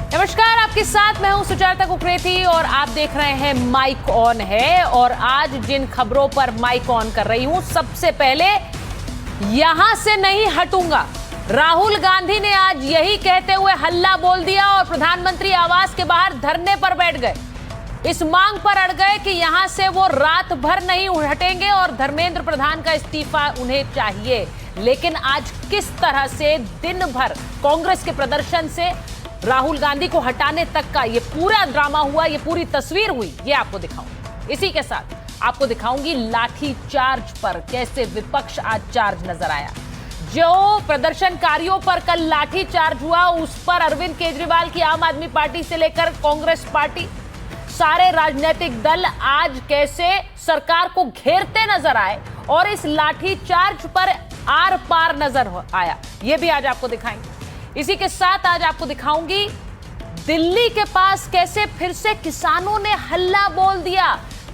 नमस्कार, आपके साथ मैं हूं सुजाता कुकरेती और आप देख रहे हैं माइक ऑन है। और आज जिन खबरों पर माइक ऑन कर रही हूं, सबसे पहले यहां से नहीं हटूंगा। राहुल गांधी ने आज यही कहते हुए हल्ला बोल दिया और प्रधानमंत्री आवास के बाहर धरने पर बैठ गए। इस मांग पर अड़ गए कि यहां से वो रात भर नहीं हटेंगे और धर्मेंद्र प्रधान का इस्तीफा उन्हें चाहिए। लेकिन आज किस तरह से दिन भर कांग्रेस के प्रदर्शन से राहुल गांधी को हटाने तक का ये पूरा ड्रामा हुआ, ये पूरी तस्वीर हुई, ये आपको दिखाऊंगी। इसी के साथ आपको दिखाऊंगी लाठी चार्ज पर कैसे विपक्ष आज चार्ज नजर आया। जो प्रदर्शनकारियों पर कल लाठी चार्ज हुआ, उस पर अरविंद केजरीवाल की आम आदमी पार्टी से लेकर कांग्रेस पार्टी, सारे राजनीतिक दल आज कैसे सरकार को घेरते नजर आए और इस लाठी चार्ज पर आर पार नजर आया, ये भी आज आपको दिखाएंगे। इसी के साथ आज आपको दिखाऊंगी दिल्ली के पास कैसे फिर से किसानों ने हल्ला बोल दिया।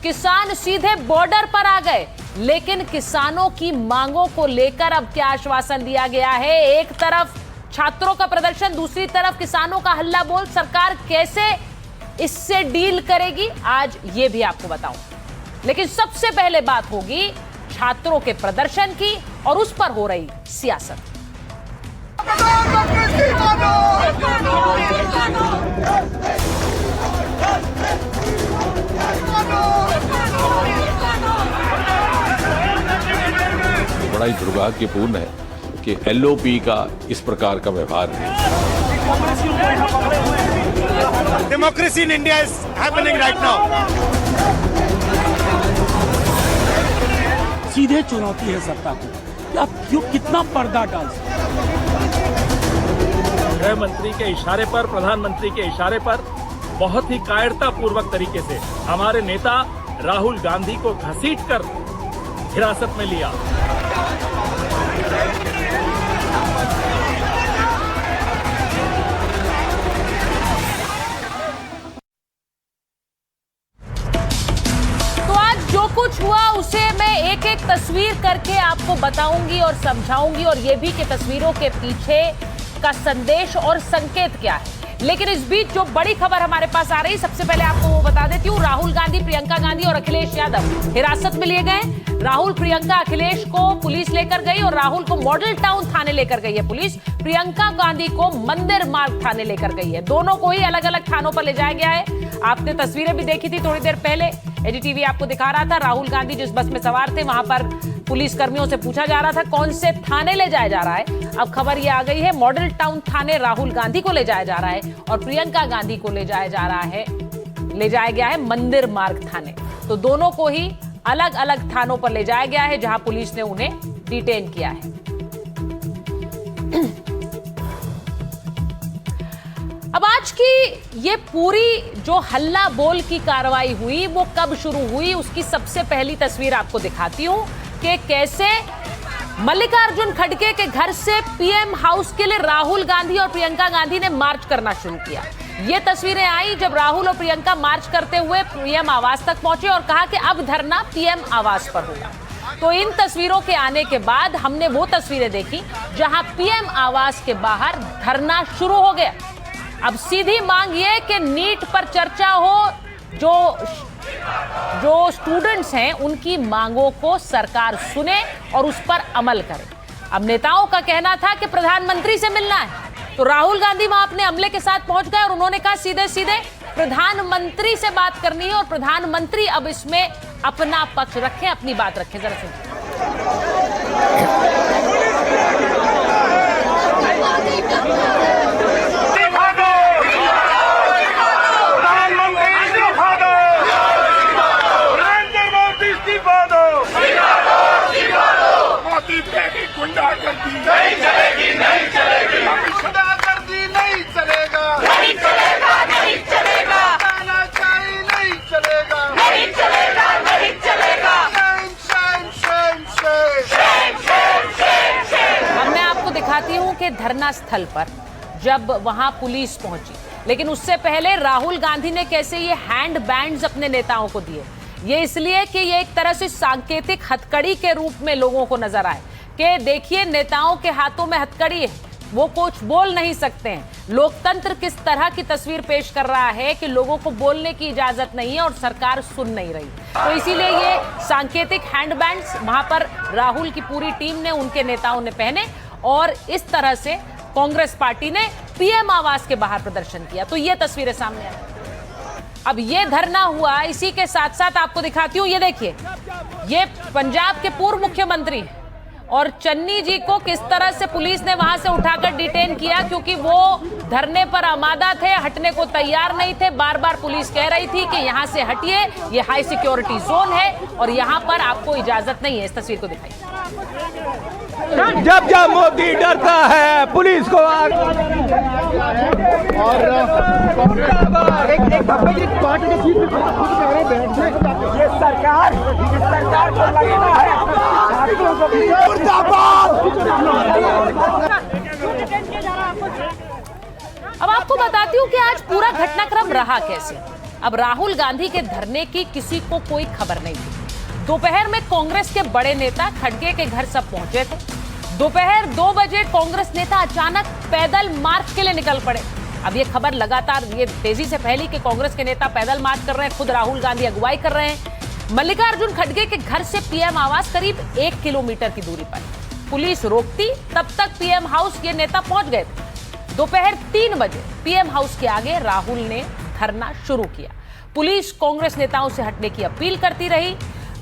किसान सीधे बॉर्डर पर आ गए, लेकिन किसानों की मांगों को लेकर अब क्या आश्वासन दिया गया है। एक तरफ छात्रों का प्रदर्शन, दूसरी तरफ किसानों का हल्ला बोल। सरकार कैसे इससे डील करेगी, आज ये भी आपको बताऊं। लेकिन सबसे पहले बात होगी छात्रों के प्रदर्शन की और उस पर हो रही सियासत। बड़ा ही दुर्भाग्यपूर्ण है कि एलओपी का इस प्रकार का व्यवहार है। Democracy in India is happening right now. सीधे चुनौती है सत्ता को कि आप क्यों कितना पर्दा डाल सकते। गृह मंत्री के इशारे पर, प्रधानमंत्री के इशारे पर बहुत ही कायरतापूर्वक तरीके से हमारे नेता राहुल गांधी को घसीटकर हिरासत में लिया। कुछ हुआ उसे मैं एक एक तस्वीर करके आपको बताऊंगी और समझाऊंगी, और ये भी कि तस्वीरों के पीछे का संदेश और संकेत क्या है। लेकिन इस बीच जो बड़ी खबर हमारे पास आ रही, सबसे पहले आपको वो बता देती हूँ। राहुल गांधी, प्रियंका गांधी और अखिलेश यादव हिरासत में लिए गए। राहुल, प्रियंका, अखिलेश को पुलिस लेकर गई और राहुल को मॉडल टाउन थाने लेकर गई है पुलिस। प्रियंका गांधी को मंदिर मार्ग थाने लेकर गई है। दोनों को ही अलग अलग थानों पर ले जाया गया है। आपने तस्वीरें भी देखी थी थोड़ी देर पहले, एडीटीवी आपको दिखा रहा था। राहुल गांधी जिस बस में सवार थे, वहां पर पुलिस कर्मियों से पूछा जा रहा था कौन से थाने ले जाया जा रहा है। अब खबर ये आ गई है मॉडल टाउन थाने राहुल गांधी को ले जाया जा रहा है और प्रियंका गांधी को ले जाया गया है मंदिर मार्ग थाने। तो दोनों को ही अलग अलग थानों पर ले जाया गया है, जहां पुलिस ने उन्हें डिटेन किया है। अब आज की ये पूरी जो हल्ला बोल की कार्रवाई हुई, वो कब शुरू हुई, उसकी सबसे पहली तस्वीर आपको दिखाती हूं कि कैसे मल्लिकार्जुन खड़गे के घर से पीएम हाउस के लिए राहुल गांधी और प्रियंका गांधी ने मार्च करना शुरू किया। ये तस्वीरें आई जब राहुल और प्रियंका मार्च करते हुए पीएम आवास तक पहुंचे और कहा कि अब धरना पीएम आवास पर होगा। तो इन तस्वीरों के आने के बाद हमने वो तस्वीरें देखी जहां पीएम आवास के बाहर धरना शुरू हो गया। अब सीधी मांग ये कि नीट पर चर्चा हो, जो स्टूडेंट्स हैं उनकी मांगों को सरकार सुने और उस पर अमल करे। अब नेताओं का कहना था कि प्रधानमंत्री से मिलना है, तो राहुल गांधी वहां अपने अमले के साथ पहुंच गए और उन्होंने कहा सीधे सीधे प्रधानमंत्री से बात करनी है और प्रधानमंत्री अब इसमें अपना पक्ष रखें, अपनी बात रखें। जरा सुनिए। नहीं चलेगी, नहीं चलेगी, गुंडागर्दी नहीं चलेगा, नहीं चलेगा, नहीं चलेगा, तानाशाही नहीं चलेगा, नहीं चलेगा, नहीं चलेगा। अब मैं आपको दिखाती हूं कि धरना स्थल पर जब वहां पुलिस पहुंची, लेकिन उससे पहले राहुल गांधी ने कैसे ये हैंड बैंड्स अपने नेताओं को दिए। ये इसलिए कि ये एक तरह से सांकेतिक हथकड़ी के रूप में लोगों को नजर आए कि देखिए नेताओं के हाथों में हथकड़ी है, वो कुछ बोल नहीं सकते हैं। लोकतंत्र किस तरह की तस्वीर पेश कर रहा है कि लोगों को बोलने की इजाजत नहीं है और सरकार सुन नहीं रही। तो इसीलिए ये सांकेतिक हैंडबैंड्स वहां पर राहुल की पूरी टीम ने, उनके नेताओं ने पहने और इस तरह से कांग्रेस पार्टी ने पीएम आवास के बाहर प्रदर्शन किया। तो ये तस्वीरें सामने आई। अब ये धरना हुआ, इसी के साथ साथ आपको दिखाती हूं, ये देखिए, ये पंजाब के पूर्व मुख्यमंत्री और चन्नी जी को किस तरह से पुलिस ने वहां से उठाकर डिटेन किया, क्योंकि वो धरने पर आमादा थे, हटने को तैयार नहीं थे। बार बार पुलिस कह रही थी कि यहां से हटिए, ये हाई सिक्योरिटी जोन है और यहां पर आपको इजाजत नहीं है। इस तस्वीर को दिखाइए। जब जब मोदी डरता है पुलिस को ये सरकार को लगना है। अब आपको बताती हूँ कि आज पूरा घटनाक्रम रहा कैसे। अब राहुल गांधी के धरने की किसी को कोई खबर नहीं थी। दोपहर में कांग्रेस के बड़े नेता खड़गे के घर सब पहुंचे थे। दोपहर 2 बजे कांग्रेस नेता अचानक पैदल मार्च के लिए निकल पड़े। अब ये खबर लगातार ये तेजी से फैली कि कांग्रेस के नेता पैदल मार्च कर रहे हैं, खुद राहुल गांधी अगुवाई कर रहे हैं। मल्लिकार्जुन खड़गे के घर से पीएम आवास करीब 1 किलोमीटर की दूरी पर। पुलिस रोकती, तब तक पीएम हाउस के नेता पहुंच गए थे। दोपहर 3 बजे पीएम हाउस के आगे राहुल ने धरना शुरू किया। पुलिस कांग्रेस नेताओं से हटने की अपील करती रही।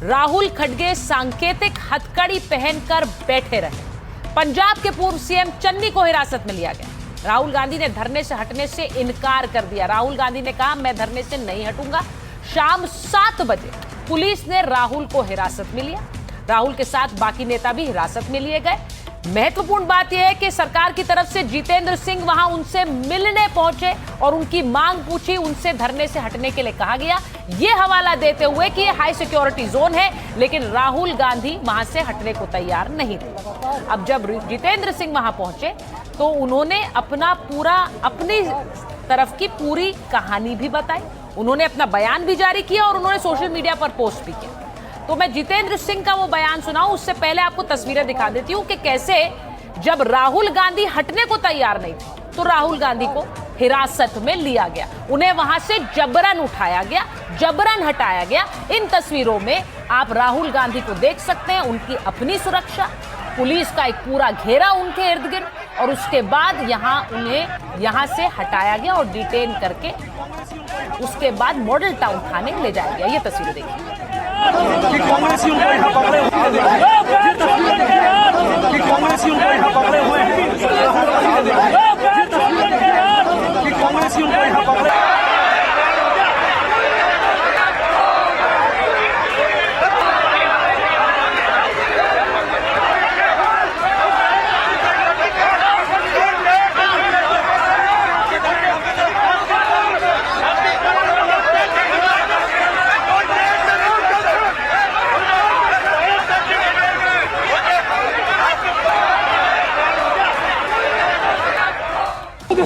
राहुल खड़गे सांकेतिक हथकड़ी पहनकर बैठे रहे। पंजाब के पूर्व सीएम चन्नी को हिरासत में लिया गया। राहुल गांधी ने धरने से हटने से इनकार कर दिया। राहुल गांधी ने कहा, मैं धरने से नहीं हटूंगा। शाम 7 बजे पुलिस ने राहुल को हिरासत में लिया। राहुल के साथ बाकी नेता भी हिरासत में लिए गए। महत्वपूर्ण बात यह है कि सरकार की तरफ से जितेंद्र सिंह वहां उनसे मिलने पहुंचे और उनकी मांग पूछी, उनसे धरने से हटने के लिए कहा गया, यह हवाला देते हुए कि यह हाई सिक्योरिटी जोन है। लेकिन राहुल गांधी वहां से हटने को तैयार नहीं थे। अब जब जितेंद्र सिंह वहां पहुंचे तो उन्होंने अपनी तरफ की पूरी कहानी भी बताई। उन्होंने अपना बयान भी जारी किया और उन्होंने सोशल मीडिया पर पोस्ट भी किया। तो मैं जितेंद्र सिंह का वो बयान सुनाऊं उससे पहले आपको तस्वीरें दिखा देती हूं कि कैसे जब राहुल गांधी हटने को तैयार नहीं थे तो राहुल गांधी को हिरासत में लिया गया। उन्हें वहां से जबरन उठाया गया, जबरन हटाया गया। इन तस्वीरों में आप राहुल गांधी को देख सकते हैं, उनकी अपनी सुरक्षा, पुलिस का एक पूरा घेरा उनके इर्द गिर्द, और उसके बाद उन्हें यहां से हटाया गया और डिटेन करके उसके बाद मॉडल टाउन थाने ले जाया गया। ये तस्वीरें देखिए। कांग्रेसियों को यहाँ पकड़े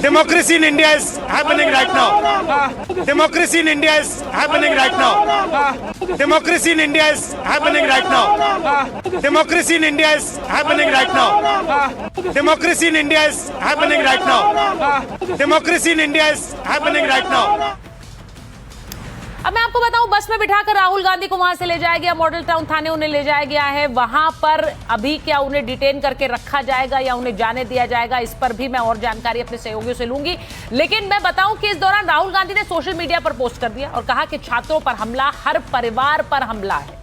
Democracy in India is happening right now. Democracy in India is happening right now. Democracy in India is happening right now. Democracy in India is happening right now. Democracy in India is happening right now. Democracy in India is happening right now. अब मैं आपको बताऊं, बस में बिठाकर राहुल गांधी को वहां से ले जाया गया, मॉडल टाउन थाने उन्हें ले जाया गया है। वहां पर अभी क्या उन्हें डिटेन करके रखा जाएगा या उन्हें जाने दिया जाएगा, इस पर भी मैं और जानकारी अपने सहयोगियों से लूंगी। लेकिन मैं बताऊं कि इस दौरान राहुल गांधी ने सोशल मीडिया पर पोस्ट कर दिया और कहा कि छात्रों पर हमला हर परिवार पर हमला है।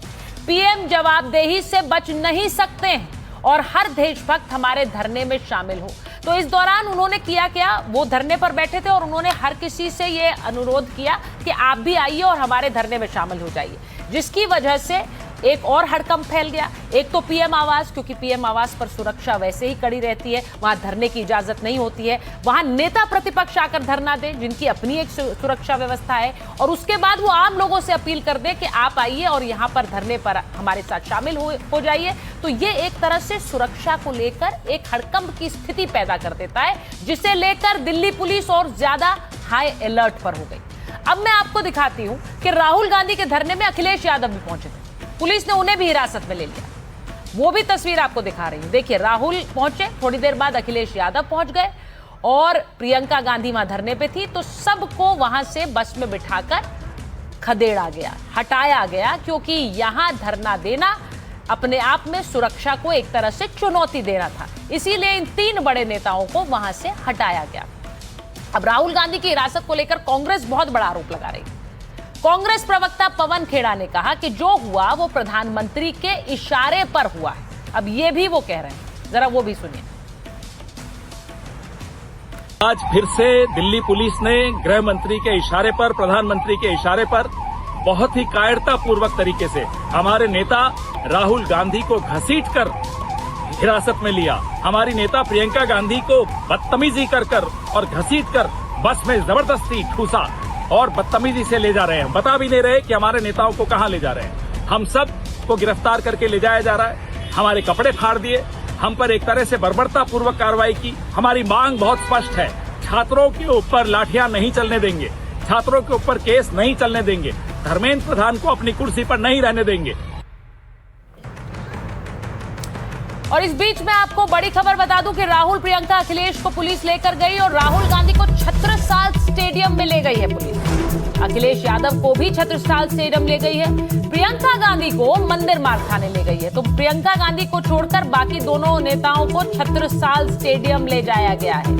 पीएम जवाबदेही से बच नहीं सकते हैं और हर देशभक्त हमारे धरने में शामिल हो। तो इस दौरान उन्होंने किया क्या, वो धरने पर बैठे थे और उन्होंने हर किसी से ये अनुरोध किया कि आप भी आइए और हमारे धरने में शामिल हो जाइए, जिसकी वजह से एक और हड़कंप फैल गया। एक तो पीएम आवास, क्योंकि पीएम आवास पर सुरक्षा वैसे ही कड़ी रहती है, वहां धरने की इजाजत नहीं होती है। वहां नेता प्रतिपक्ष आकर धरना दे जिनकी अपनी एक सुरक्षा व्यवस्था है, और उसके बाद वो आम लोगों से अपील कर दे कि आप आइए और यहां पर धरने पर हमारे साथ शामिल हो जाइए। तो ये एक तरह से सुरक्षा को लेकर एक हड़कंप की स्थिति पैदा कर देता है, जिसे लेकर दिल्ली पुलिस और ज्यादा हाई अलर्ट पर हो गई। अब मैं आपको दिखाती हूं कि राहुल गांधी के धरने में अखिलेश यादव भी पहुंचे थे। पुलिस ने उन्हें भी हिरासत में ले लिया। वो भी तस्वीर आपको दिखा रही हूं। देखिए, राहुल पहुंचे, थोड़ी देर बाद अखिलेश यादव पहुंच गए और प्रियंका गांधी वहां धरने पे थी, तो सबको वहां से बस में बिठाकर खदेड़ा गया, हटाया गया, क्योंकि यहां धरना देना अपने आप में सुरक्षा को एक तरह से चुनौती देना था। इसीलिए इन 3 बड़े नेताओं को वहां से हटाया गया। अब राहुल गांधी की हिरासत को लेकर कांग्रेस बहुत बड़ा आरोप लगा रही है। कांग्रेस प्रवक्ता पवन खेड़ा ने कहा कि जो हुआ वो प्रधानमंत्री के इशारे पर हुआ है। अब ये भी वो कह रहे हैं, जरा वो भी सुनिए। आज फिर से दिल्ली पुलिस ने गृह मंत्री के इशारे पर, प्रधानमंत्री के इशारे पर बहुत ही कायरतापूर्वक तरीके से हमारे नेता राहुल गांधी को घसीटकर हिरासत में लिया। हमारी नेता प्रियंका गांधी को बदतमीजी कर और घसीटकर बस में जबरदस्ती ठूसा और बदतमीजी से ले जा रहे हैं। बता भी नहीं रहे कि हमारे नेताओं को कहां ले जा रहे हैं। हम सब को गिरफ्तार करके ले जाया जा रहा है। हमारे कपड़े फाड़ दिए, हम पर एक तरह से बर्बरतापूर्वक कार्रवाई की। हमारी मांग बहुत स्पष्ट है, छात्रों के ऊपर लाठियां नहीं चलने देंगे, छात्रों के ऊपर केस नहीं चलने देंगे, धर्मेंद्र प्रधान को अपनी कुर्सी पर नहीं रहने देंगे। और इस बीच में आपको बड़ी खबर बता दूं कि राहुल, प्रियंका, अखिलेश को पुलिस लेकर गई और राहुल गांधी को छत्रसाल स्टेडियम में ले गई है पुलिस। अखिलेश यादव को भी छत्रसाल स्टेडियम ले गई है। प्रियंका गांधी को मंदिर मार्ग थाने ले गई है। तो प्रियंका गांधी को छोड़कर बाकी दोनों नेताओं को छत्रसाल स्टेडियम ले जाया गया है।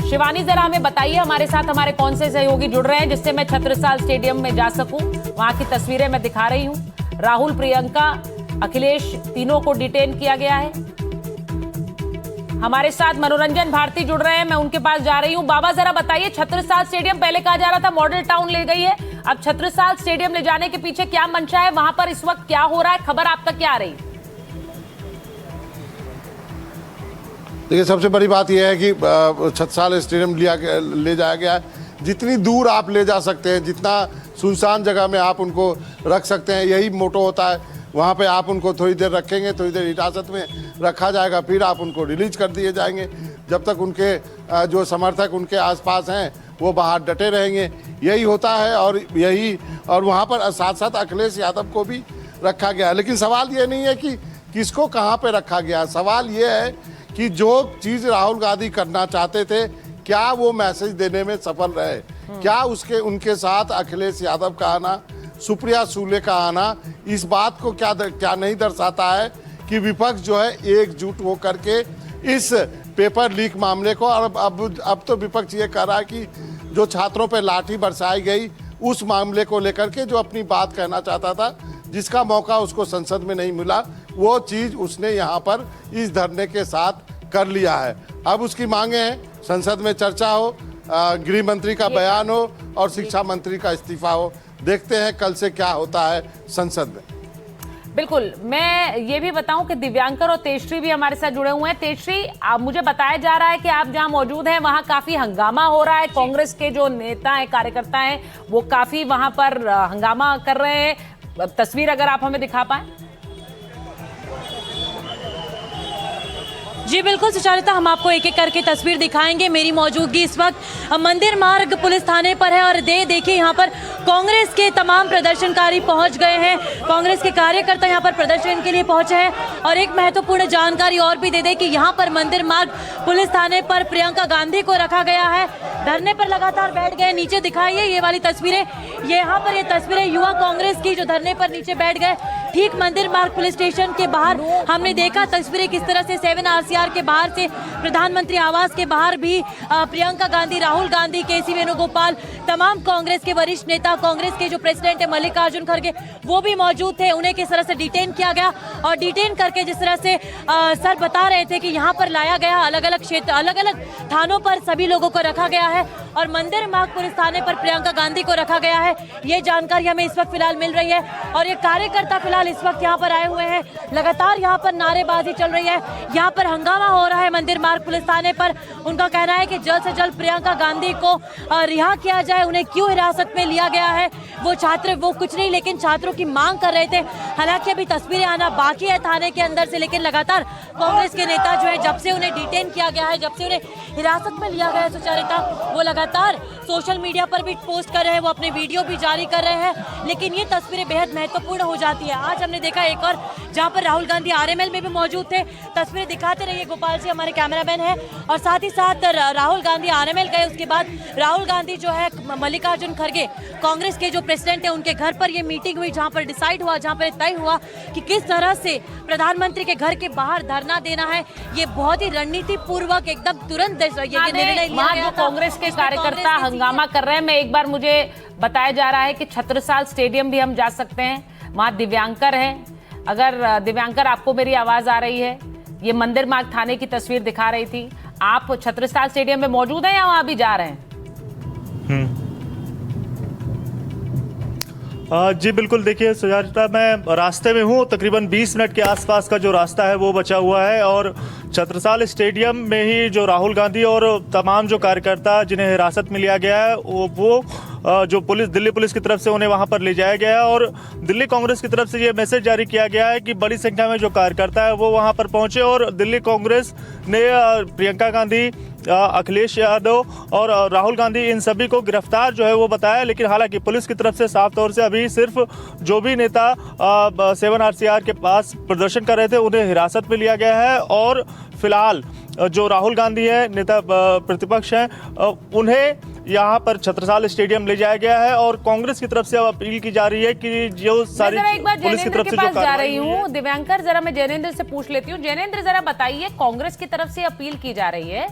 शिवानी, जरा हमें बताइए, हमारे साथ हमारे कौन से सहयोगी जुड़ रहे हैं जिससे मैं छत्रसाल स्टेडियम में जा सकूं। वहां की तस्वीरें मैं दिखा रही हूं। राहुल, प्रियंका, अखिलेश, तीनों को डिटेन किया गया है। हमारे साथ मनोरंजन भारती जुड़ रहे हैं, मैं उनके पास जा रही हूं। बाबा, जरा बताइए, छत्रसाल स्टेडियम पहले कहा जा रहा था मॉडल टाउन ले गई है, अब छत्रसाल स्टेडियम ले जाने के पीछे क्या मंशा है? वहां पर इस वक्त क्या हो रहा है? खबर आप तक क्या आ रही है? देखिए, सबसे बड़ी बात यह है कि छत्रसाल स्टेडियम ले जाया गया है। जितनी दूर आप ले जा सकते हैं, जितना सुनसान जगह में आप उनको रख सकते हैं, यही मोटो होता है। वहाँ पे आप उनको थोड़ी देर रखेंगे, थोड़ी देर हिरासत में रखा जाएगा, फिर आप उनको रिलीज कर दिए जाएंगे। जब तक उनके जो समर्थक उनके आसपास हैं वो बाहर डटे रहेंगे, यही होता है। और वहाँ पर साथ साथ अखिलेश यादव को भी रखा गया है। लेकिन सवाल ये नहीं है कि किसको कहाँ पर रखा गया, सवाल ये है कि जो चीज़ राहुल गांधी करना चाहते थे, क्या वो मैसेज देने में सफल रहे? क्या उनके साथ अखिलेश यादव का आना, सुप्रिया सुले का आना, इस बात को क्या नहीं दर्शाता है कि विपक्ष जो है एकजुट होकर के इस पेपर लीक मामले को, और अब तो विपक्ष ये कह रहा है कि जो छात्रों पर लाठी बरसाई गई उस मामले को लेकर के जो अपनी बात कहना चाहता था, जिसका मौका उसको संसद में नहीं मिला, वो चीज़ उसने यहाँ पर इस धरने के साथ कर लिया है। अब उसकी मांगे हैं संसद में चर्चा हो, गृह मंत्री का बयान हो और शिक्षा मंत्री का इस्तीफा हो। देखते हैं कल से क्या होता है संसद में। बिल्कुल, मैं ये भी बताऊं कि दिव्यांकर और तेजश्री भी हमारे साथ जुड़े हुए हैं। तेजश्री, आप, मुझे बताया जा रहा है कि आप जहां मौजूद हैं वहां काफी हंगामा हो रहा है। कांग्रेस के जो नेता हैं, कार्यकर्ता हैं, वो काफी वहां पर हंगामा कर रहे हैं। तस्वीर अगर आप हमें दिखा पाए। जी बिल्कुल सुचारिता, हम आपको एक एक करके तस्वीर दिखाएंगे। मेरी मौजूदगी इस वक्त मंदिर मार्ग पुलिस थाने पर है और देखिए यहाँ पर कांग्रेस के तमाम प्रदर्शनकारी पहुँच गए हैं। कांग्रेस के कार्यकर्ता यहाँ पर प्रदर्शन के लिए पहुँचे हैं। और एक महत्वपूर्ण जानकारी और भी दे दें कि यहाँ पर मंदिर मार्ग पुलिस थाने पर प्रियंका गांधी को रखा गया है। धरने पर लगातार बैठ गए। नीचे दिखाइए ये वाली तस्वीरें, यहाँ पर ये तस्वीरें युवा कांग्रेस की जो धरने पर नीचे बैठ गए। ठीक मंदिर मार्ग पुलिस स्टेशन के बाहर हमने देखा तस्वीरें किस तरह से 7 RCR के बाहर से, प्रधानमंत्री आवास के बाहर भी प्रियंका गांधी, राहुल गांधी, केसी वेणुगोपाल, तमाम कांग्रेस के वरिष्ठ नेता, कांग्रेस के जो प्रेसिडेंट है मल्लिकार्जुन खड़गे, वो भी मौजूद थे। उन्हें किस तरह से डिटेन किया गया और डिटेन करके जिस तरह से सर बता रहे थे कि यहाँ पर लाया गया, अलग अलग क्षेत्र, अलग अलग थानों पर सभी लोगों को रखा गया है और मंदिर मार्ग पुलिस थाने पर प्रियंका गांधी को रखा गया है। ये जानकारी हमें इस वक्त फिलहाल मिल रही है और ये कार्यकर्ता फिलहाल इस वक्त यहाँ पर आए हुए हैं। लगातार यहाँ पर नारेबाजी चल रही है, यहाँ पर हंगामा हो रहा है मंदिर मार्ग पुलिस थाने पर। उनका कहना है कि जल्द से जल्द प्रियंका गांधी को रिहा किया जाए है, उन्हें क्यों हिरासत में लिया गया है। वो छात्र वो कुछ नहीं लेकिन छात्रों की मांग कर रहे थे। हालांकि अभी तस्वीरें आना बाकी है थाने के अंदर से, लेकिन लगातार कांग्रेस के नेता जो है, जब से उन्हें डिटेन किया गया है, जब से उन्हें हिरासत में लिया गया है सुचरिता, वो लगातार सोशल मीडिया पर भी पोस्ट कर रहे हैं, वो अपने वीडियो भी जारी कर रहे हैं। लेकिन ये तस्वीरें बेहद महत्वपूर्ण हो जाती है। आज हमने देखा एक और जहाँ पर राहुल गांधी आरएमएल में भी मौजूद थे। तस्वीरें दिखाते रहिए, गोपाल जी हमारे कैमरामैन हैं। और साथ ही साथ राहुल गांधी आरएमएल गए, उसके बाद राहुल गांधी जो है मल्लिकार्जुन खड़गे कांग्रेस के जो प्रेसिडेंट है उनके घर पर ये मीटिंग हुई, जहाँ पर डिसाइड हुआ, जहाँ पर तय हुआ कि किस तरह से प्रधानमंत्री के घर के बाहर धरना देना है। ये बहुत ही रणनीति पूर्वक एकदम तुरंत ये निर्णय लिया गया था। कांग्रेस के कार्यकर्ता हंगामा कर रहे हैं। मैं एक बार मुझे बताया जा रहा है कि छत्रसाल स्टेडियम भी हम जा सकते हैं, वहां दिव्यांकर हैं। अगर दिव्यांकर आपको मेरी आवाज आ रही है, ये मंदिर मार्ग थाने की तस्वीर दिखा रही थी। आप छत्रसाल स्टेडियम में मौजूद हैं या वहां भी जा रहे हैं? जी बिल्कुल, देखिए सुजाता, मैं रास्ते में हूँ। तकरीबन 20 मिनट के आसपास का जो रास्ता है वो बचा हुआ है और छत्रसाल स्टेडियम में ही जो राहुल गांधी और तमाम जो कार्यकर्ता जिन्हें हिरासत में लिया गया है वो जो दिल्ली पुलिस की तरफ से उन्हें वहां पर ले जाया गया है। और दिल्ली कांग्रेस की तरफ से ये मैसेज जारी किया गया है कि बड़ी संख्या में जो कार्यकर्ता है वो वहां पर पहुंचे और दिल्ली कांग्रेस ने प्रियंका गांधी, अखिलेश यादव और राहुल गांधी, इन सभी को गिरफ्तार जो है वो बताया। लेकिन हालांकि पुलिस की तरफ से साफ तौर से अभी सिर्फ जो भी नेता 7 RCR के पास प्रदर्शन कर रहे थे उन्हें हिरासत में लिया गया है। और फिलहाल जो राहुल गांधी है, नेता प्रतिपक्ष हैं, उन्हें यहाँ पर छत्रसाल स्टेडियम ले जाया गया है। और कांग्रेस की तरफ से अब अपील की जा रही है कि जो सारी पुलिस की तरफ से जो जा रही हूँ, दिव्यांकर जरा मैं जैनेंद्र से पूछ लेती हूँ। जैनेंद्र, जरा बताइए, कांग्रेस की तरफ से अपील की जा रही है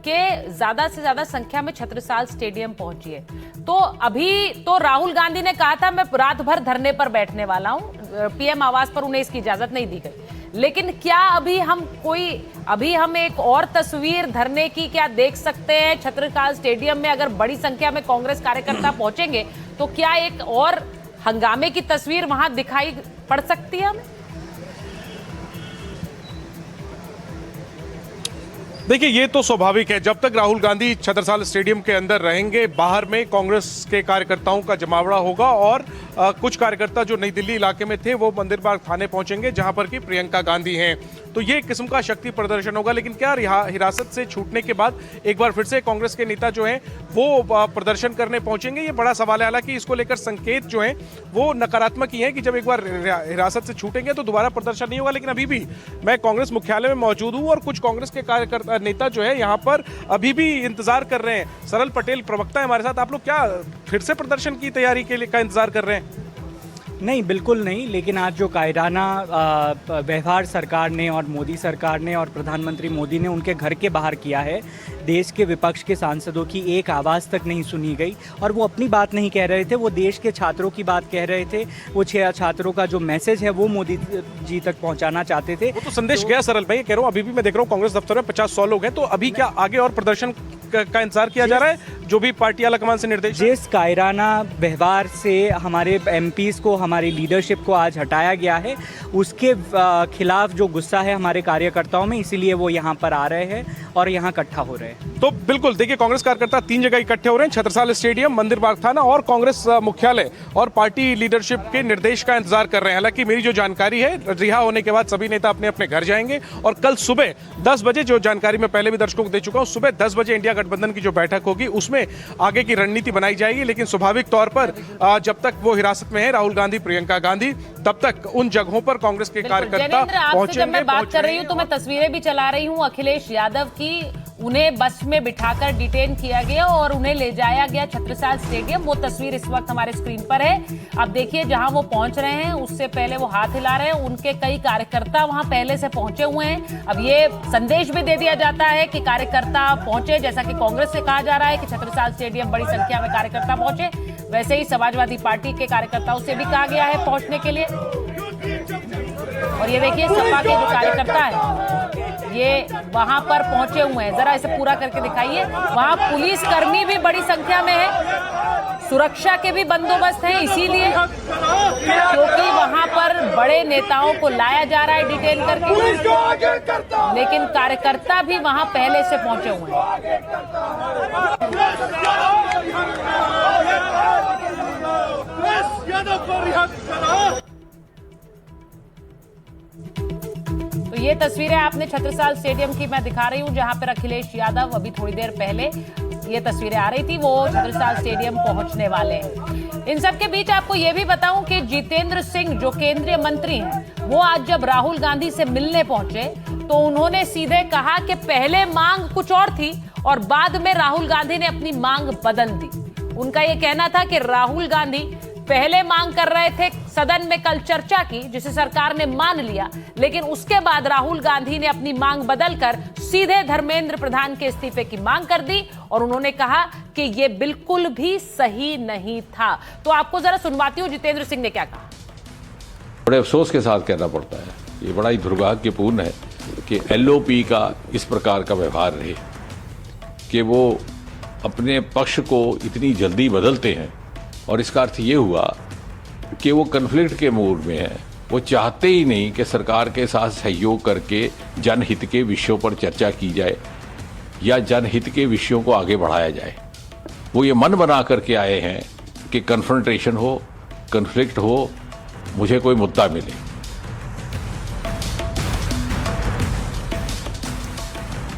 कि ज्यादा से ज्यादा संख्या में छत्रसाल स्टेडियम पहुंचिए। तो अभी तो राहुल गांधी ने कहा था मैं रात भर धरने पर बैठने वाला हूं, पीएम आवास पर उन्हें इसकी इजाजत नहीं दी गई। लेकिन क्या अभी हम एक और तस्वीर धरने की क्या देख सकते हैं छत्रसाल स्टेडियम में? अगर बड़ी संख्या में कांग्रेस कार्यकर्ता पहुंचेंगे तो क्या एक और हंगामे की तस्वीर वहां दिखाई पड़ सकती है हमें? देखिए, ये तो स्वाभाविक है। जब तक राहुल गांधी छत्रसाल स्टेडियम के अंदर रहेंगे, बाहर में कांग्रेस के कार्यकर्ताओं का जमावड़ा होगा और कुछ कार्यकर्ता जो नई दिल्ली इलाके में थे वो मंदिर मार्ग थाने पहुंचेंगे जहां पर कि प्रियंका गांधी हैं। तो ये एक किस्म का शक्ति प्रदर्शन होगा। लेकिन क्या हिरासत से छूटने के बाद एक बार फिर से कांग्रेस के नेता जो हैं वो प्रदर्शन करने पहुंचेंगे, ये बड़ा सवाल है। हालांकि इसको लेकर संकेत जो हैं वो नकारात्मक ही हैं कि जब एक बार हिरासत से छूटेंगे तो दोबारा प्रदर्शन नहीं होगा। लेकिन अभी भी मैं कांग्रेस मुख्यालय में मौजूद हूँ और कुछ कांग्रेस के कार्यकर्ता नेता जो है यहाँ पर अभी भी इंतजार कर रहे हैं। सरल पटेल प्रवक्ता है हमारे साथ। आप लोग क्या फिर से प्रदर्शन की तैयारी के लिए का इंतजार कर रहे हैं? नहीं, बिल्कुल नहीं। लेकिन आज जो कायराना व्यवहार सरकार ने और मोदी सरकार ने और प्रधानमंत्री मोदी ने उनके घर के बाहर किया है, देश के विपक्ष के सांसदों की एक आवाज़ तक नहीं सुनी गई और वो अपनी बात नहीं कह रहे थे, वो देश के छात्रों की बात कह रहे थे। वो 6 छात्रों का जो मैसेज है वो मोदी जी तक पहुंचाना चाहते थे। वो तो संदेश गया सरल भाई, कह रहा हूँ अभी भी मैं देख रहा हूँ कांग्रेस दफ्तर में 50-100 लोग हैं। तो अभी क्या आगे और प्रदर्शन का इंतजार किया जा रहा है जो भी पार्टी आलाकमान से निर्देश? जिस कायराना व्यवहार से हमारे एमपीज को, हमारी लीडरशिप को आज हटाया गया है, उसके खिलाफ जो गुस्सा है हमारे कार्यकर्ताओं में, इसीलिए वो यहाँ पर आ रहे हैं और यहाँ इकट्ठा हो रहे हैं। तो बिल्कुल देखिए, कांग्रेस कार्यकर्ता 3 जगह इकट्ठे हो रहे हैं, छत्रसाल स्टेडियम, मंदिर मार्ग थाना और कांग्रेस मुख्यालय, और पार्टी लीडरशिप के निर्देश का इंतजार कर रहे हैं। हालांकि मेरी जो जानकारी है, रिहा होने के बाद सभी नेता अपने अपने घर जाएंगे और कल सुबह 10 बजे, जो जानकारी मैं पहले भी दर्शकों को दे चुका हूं, सुबह 10 बजे इंडिया गठबंधन की जो बैठक होगी उसमें आगे की रणनीति बनाई जाएगी। लेकिन स्वाभाविक तौर पर जब तक वो हिरासत में है राहुल गांधी, प्रियंका गांधी, तब तक उन जगहों पर कांग्रेस के कार्यकर्ता पहुंचेंगे। जब मैं बात कर रही हूं तो मैं तस्वीरें भी चला रही हूं अखिलेश यादव की। उन्हें बस में बिठाकर डिटेन किया गया और उन्हें ले जाया गया छत्रसाल स्टेडियम। वो तस्वीर इस वक्त हमारे स्क्रीन पर है। अब देखिए, जहां वो पहुंच रहे हैं उससे पहले वो हाथ हिला रहे हैं। उनके कई कार्यकर्ता वहां पहले से पहुंचे हुए हैं। अब ये संदेश भी दे दिया जाता है कि कार्यकर्ता पहुंचे, जैसा कि कांग्रेस से कहा जा रहा है कि छत्रसाल स्टेडियम बड़ी संख्या में कार्यकर्ता पहुंचे, वैसे ही समाजवादी पार्टी के कार्यकर्ताओं से भी कहा गया है पहुंचने के लिए। और ये देखिए, सपा के जो कार्यकर्ता है ये वहां पर पहुंचे हुए हैं। जरा इसे पूरा करके दिखाइए। वहां पुलिस कर्मी भी बड़ी संख्या में है, सुरक्षा के भी बंदोबस्त हैं, इसीलिए क्योंकि वहां पर बड़े नेताओं को लाया जा रहा है डिटेन करके। लेकिन कार्यकर्ता भी वहां पहले से पहुंचे हुए हैं। यादव को रिहा करो। तो ये तस्वीरें आपने छत्रसाल स्टेडियम की मैं दिखा रही हूं, जहां पर अखिलेश यादव अभी थोड़ी देर पहले ये तस्वीरें आ रही थी, वो छत्रसाल स्टेडियम पहुंचने वाले हैं। इन सब के बीच आपको ये भी बताऊं कि जितेंद्र सिंह जो केंद्रीय मंत्री हैं, वो आज जब राहुल गांधी से मिलने पहुंचे तो उन्होंने सीधे कहा कि पहले मांग कुछ और थी और बाद में राहुल गांधी ने अपनी मांग बदल दी। उनका ये कहना था कि राहुल गांधी पहले मांग कर रहे थे सदन में कल चर्चा की, जिसे सरकार ने मान लिया, लेकिन उसके बाद राहुल गांधी ने अपनी मांग बदलकर सीधे धर्मेंद्र प्रधान के इस्तीफे की मांग कर दी और उन्होंने कहा कि यह बिल्कुल भी सही नहीं था। तो आपको जरा सुनवाती हूं जितेंद्र सिंह ने क्या कहा। बड़े अफसोस के साथ कहना पड़ता है, ये बड़ा ही दुर्भाग्यपूर्ण है कि एलओपी का इस प्रकार का व्यवहार रहे कि वो अपने पक्ष को इतनी जल्दी बदलते हैं, और इसका अर्थ ये हुआ कि वो कन्फ्लिक्ट के मूड में है। वो चाहते ही नहीं कि सरकार के साथ सहयोग करके जनहित के विषयों पर चर्चा की जाए या जनहित के विषयों को आगे बढ़ाया जाए। वो ये मन बना करके आए हैं कि कन्फ्रंटेशन हो, कन्फ्लिक्ट हो, मुझे कोई मुद्दा मिले।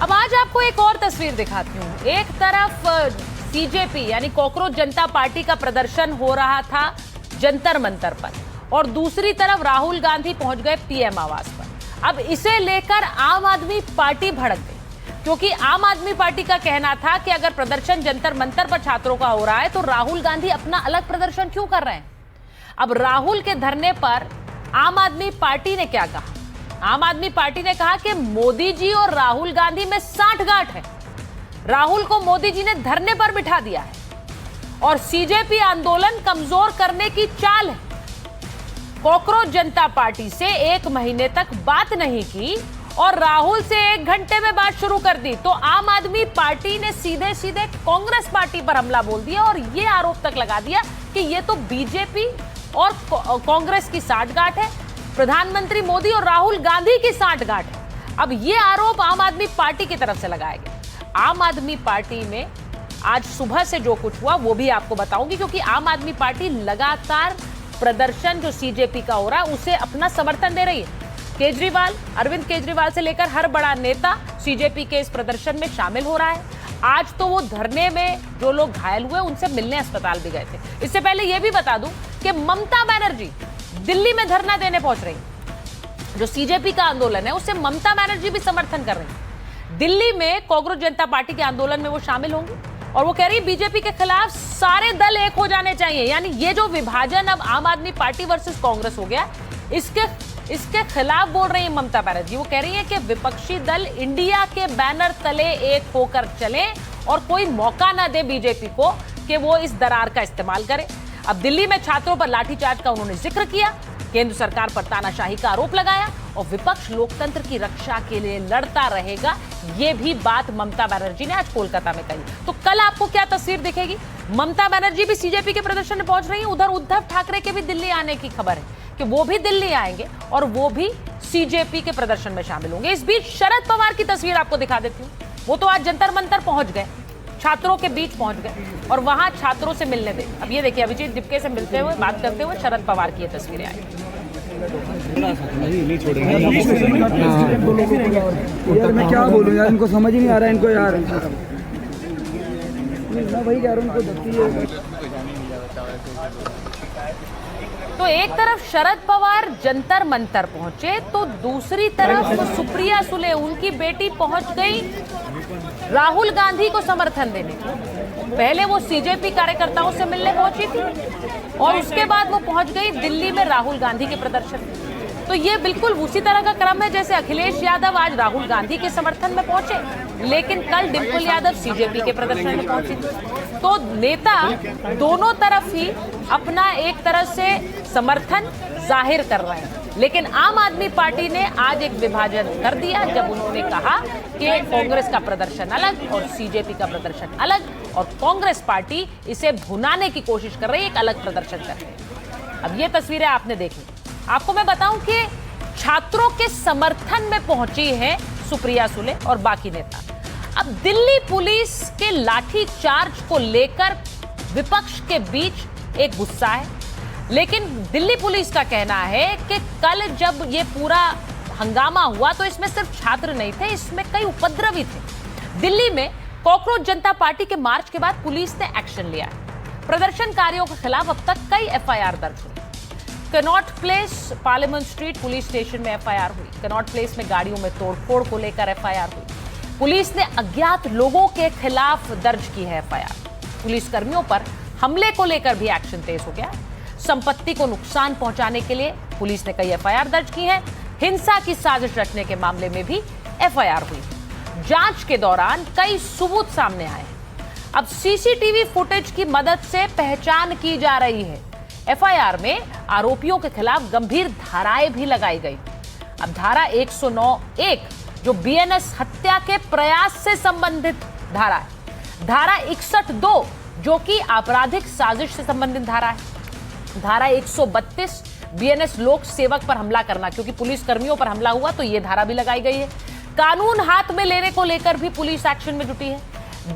अब आज आपको एक और तस्वीर दिखाती हूं। एक तरफ सीजेपी यानी कॉकरोच जनता पार्टी का प्रदर्शन हो रहा था जंतर मंतर पर, और दूसरी तरफ राहुल गांधी पहुंच गए पीएम आवास पर। अब इसे लेकर आम आदमी पार्टी भड़क गई, क्योंकि आम आदमी पार्टी का कहना था कि अगर प्रदर्शन जंतर मंतर पर छात्रों का हो रहा है तो राहुल गांधी अपना अलग प्रदर्शन क्यों कर रहे हैं। अब राहुल के धरने पर आम आदमी पार्टी ने क्या कहा? आम आदमी पार्टी ने कहा कि मोदी जी और राहुल गांधी में सांठगांठ है। राहुल को मोदी जी ने धरने पर बिठा दिया है और सीजेपी आंदोलन कमजोर करने की चाल है। कॉकरोच जनता पार्टी से 1 महीने तक बात नहीं की और राहुल से 1 घंटे में बात शुरू कर दी, तो आम आदमी पार्टी ने सीधे सीधे कांग्रेस पार्टी पर हमला बोल दिया और यह आरोप तक लगा दिया कि यह तो बीजेपी और कांग्रेस की सांठगांठ है, प्रधानमंत्री मोदी और राहुल गांधी की सांठगांठ है। अब यह आरोप आम आदमी पार्टी की तरफ से लगाया गया। आम आदमी पार्टी में आज सुबह से जो कुछ हुआ वो भी आपको बताऊंगी, क्योंकि आम आदमी पार्टी लगातार प्रदर्शन जो सीजेपी का हो रहा है उसे अपना समर्थन दे रही है। केजरीवाल, अरविंद केजरीवाल से लेकर हर बड़ा नेता सीजेपी के इस प्रदर्शन में शामिल हो रहा है। आज तो वो धरने में जो लोग घायल हुए उनसे मिलने अस्पताल भी गए थे। इससे पहले यह भी बता दूं कि ममता बनर्जी दिल्ली में धरना देने पहुंच रही, जो सीजेपी का आंदोलन है उससे ममता बनर्जी भी समर्थन कर रही है। दिल्ली में कॉकरोच जनता पार्टी के आंदोलन में वो शामिल होंगी और वो कह रही है बीजेपी के खिलाफ सारे दल एक हो जाने चाहिए। यानी ये जो विभाजन अब आम आदमी पार्टी वर्सेस कांग्रेस हो गया, इसके खिलाफ बोल रही है ममता बनर्जी। वो कह रही है कि विपक्षी दल इंडिया के बैनर तले एक होकर चले और कोई मौका ना दे बीजेपी को कि वो इस दरार का इस्तेमाल करे। अब दिल्ली में छात्रों पर लाठीचार्ज का उन्होंने जिक्र किया, केंद्र सरकार पर तानाशाही का आरोप लगाया और विपक्ष लोकतंत्र की रक्षा के लिए लड़ता रहेगा, ये भी बात ममता बनर्जी ने आज कोलकाता में कही। तो कल आपको क्या तस्वीर दिखेगी? ममता बनर्जी भी सीजेपी के प्रदर्शन में पहुंच रही है। उधर उद्धव ठाकरे के भी दिल्ली आने की खबर है कि वो भी दिल्ली आएंगे और वो भी सीजेपी के प्रदर्शन में शामिल होंगे। इस बीच शरद पवार की तस्वीर आपको दिखा देती हूँ। वो तो आज जंतर मंतर पहुंच गए, छात्रों के बीच पहुंच गए और वहां छात्रों से मिलने दे। अब ये देखिए, अभिजीत दिपके से मिलते हुए बात करते हुए शरद पवार की ये तस्वीरें आई। यार मैं क्या बोलूं यार, इनको समझ ही नहीं आ रहा है इनको यार। मैं वही कह रहा हूं, इनको तो एक तरफ शरद पवार जंतर मंतर पहुंचे तो दूसरी तरफ सुप्रिया सुले, उनकी बेटी, पहुंच गई राहुल गांधी को समर्थन देने। पहले वो सीजेपी कार्यकर्ताओं से मिलने पहुंची थी और उसके बाद वो पहुंच गई दिल्ली में राहुल गांधी के प्रदर्शन। तो ये बिल्कुल उसी तरह का क्रम है जैसे अखिलेश यादव आज राहुल गांधी के समर्थन में पहुंचे, लेकिन कल डिम्पल यादव सीजेपी के प्रदर्शन में पहुंची थी। तो नेता दोनों तरफ ही अपना एक तरह से समर्थन जाहिर कर रहे हैं, लेकिन आम आदमी पार्टी ने आज एक विभाजन कर दिया जब उन्होंने कहा कि कांग्रेस का प्रदर्शन अलग और सीजेपी का प्रदर्शन अलग, और कांग्रेस पार्टी इसे भुनाने की कोशिश कर रही है, एक अलग प्रदर्शन कर रही है। अब ये तस्वीरें आपने देखी। आपको मैं बताऊं कि छात्रों के समर्थन में पहुंची है सुप्रिया सुले और बाकी नेता। अब दिल्ली पुलिस के लाठी चार्ज को लेकर विपक्ष के बीच एक गुस्सा है। लेकिन दिल्ली पुलिस का कहना है कि कल जब ये पूरा हंगामा हुआ तो इसमें सिर्फ छात्र नहीं थे, इसमें कई उपद्रवी थे। दिल्ली में कॉकरोच जनता पार्टी के मार्च के बाद पुलिस ने एक्शन लिया है। प्रदर्शनकारियों के खिलाफ अब तक कई एफआईआर दर्ज हुई। Connaught place, parliament street police station में एफआईआर हुई। कनॉट प्लेस में गाड़ियों में तोड़फोड़ को लेकर एफआईआर हुई। पुलिस ने अज्ञात लोगों के खिलाफ दर्ज की है एफआईआर। पुलिस कर्मियों पर हमले को लेकर भी एक्शन तेज हो गया। संपत्ति को नुकसान पहुंचाने के लिए पुलिस ने कई एफआईआर दर्ज की है। हिंसा की साजिश रचने के मामले में भी एफआईआर हुई। जांच के दौरान कई सबूत सामने आए। अब सीसीटीवी फुटेज की मदद से पहचान की जा रही है। एफआईआर में आरोपियों के खिलाफ गंभीर धाराएं भी लगाई गई। अब धारा 109(1 जो बीएनएस हत्या के प्रयास से संबंधित धारा है, धारा 61(2 जो कि आपराधिक साजिश से संबंधित धारा है, धारा 132 बीएनएस लोक सेवक पर हमला करना, क्योंकि पुलिस कर्मियों पर हमला हुआ तो यह धारा भी लगाई गई है। कानून हाथ में लेने को लेकर भी पुलिस एक्शन में जुटी है।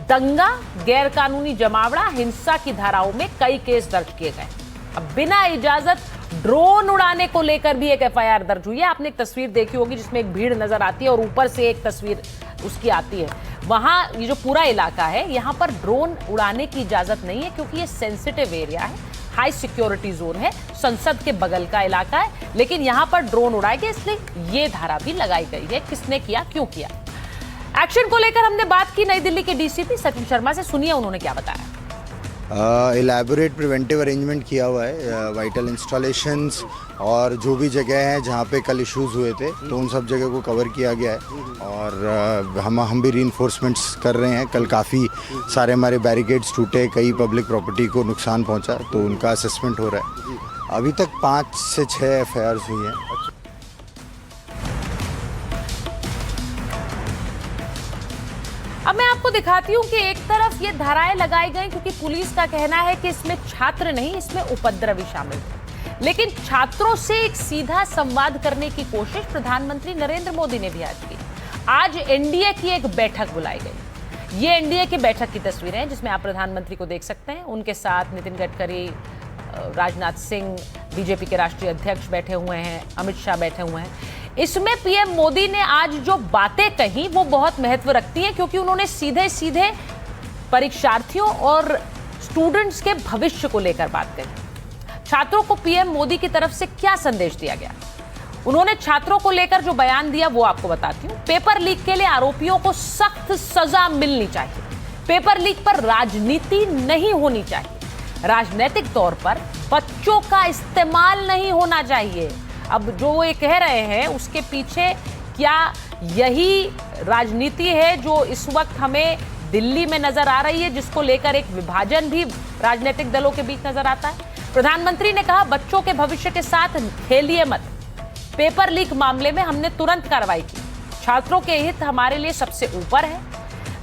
दंगा, गैर कानूनी जमावड़ा, हिंसा की धाराओं में कई केस दर्ज किए गए। अब बिना इजाजत ड्रोन उड़ाने को लेकर भी एक एफआईआर दर्ज हुई है। आपने एक तस्वीर देखी होगी जिसमें एक भीड़ नजर आती है और ऊपर से एक तस्वीर उसकी आती है। वहां ये जो पूरा इलाका है, यहां पर ड्रोन उड़ाने की इजाजत नहीं है क्योंकि ये सेंसिटिव एरिया है, हाई सिक्योरिटी जोन है, संसद के बगल का इलाका है, लेकिन यहां पर ड्रोन उड़ाए गए इसलिए ये धारा भी लगाई गई है। किसने किया, क्यों किया? एक्शन को लेकर हमने बात की नई दिल्ली के डीसीपी सचिन शर्मा से। सुनिए उन्होंने क्या बताया। इलेबोरेट प्रिवेंटिव अरेंजमेंट किया हुआ है, वाइटल इंस्टॉलेशंस और जो भी जगह हैं जहाँ पे कल इश्यूज हुए थे तो उन सब जगह को कवर किया गया है। और हम भी रीइंफोर्समेंट्स कर रहे हैं। कल काफ़ी सारे हमारे बैरिकेड्स टूटे, कई पब्लिक प्रॉपर्टी को नुकसान पहुँचा, तो उनका असेसमेंट हो रहा है। अभी तक 5 से 6 एफआईआर्स हुई हैं। अब मैं आपको दिखाती हूं कि एक तरफ ये धाराएं लगाई गई क्योंकि पुलिस का कहना है कि इसमें छात्र नहीं, इसमें उपद्रवी शामिल थे। लेकिन छात्रों से एक सीधा संवाद करने की कोशिश प्रधानमंत्री नरेंद्र मोदी ने भी आज की। आज एनडीए की एक बैठक बुलाई गई। ये एनडीए की बैठक की तस्वीरें हैं जिसमें आप प्रधानमंत्री को देख सकते हैं। उनके साथ नितिन गडकरी, राजनाथ सिंह, बीजेपी के राष्ट्रीय अध्यक्ष बैठे हुए हैं, अमित शाह बैठे हुए हैं। इसमें पीएम मोदी ने आज जो बातें कही वो बहुत महत्व रखती हैं क्योंकि उन्होंने सीधे सीधे परीक्षार्थियों और स्टूडेंट्स के भविष्य को लेकर बात कही। छात्रों को पीएम मोदी की तरफ से क्या संदेश दिया गया, उन्होंने छात्रों को लेकर जो बयान दिया वो आपको बताती हूं। पेपर लीक के लिए आरोपियों को सख्त सजा मिलनी चाहिए। पेपर लीक पर राजनीति नहीं होनी चाहिए। राजनीतिक तौर पर बच्चों का इस्तेमाल नहीं होना चाहिए। अब जो वो ये कह रहे हैं उसके पीछे क्या यही राजनीति है जो इस वक्त हमें दिल्ली में नजर आ रही है, जिसको लेकर एक विभाजन भी राजनीतिक दलों के बीच नजर आता है? प्रधानमंत्री ने कहा बच्चों के भविष्य के साथ खेलिए मत। पेपर लीक मामले में हमने तुरंत कार्रवाई की। छात्रों के हित हमारे लिए सबसे ऊपर है।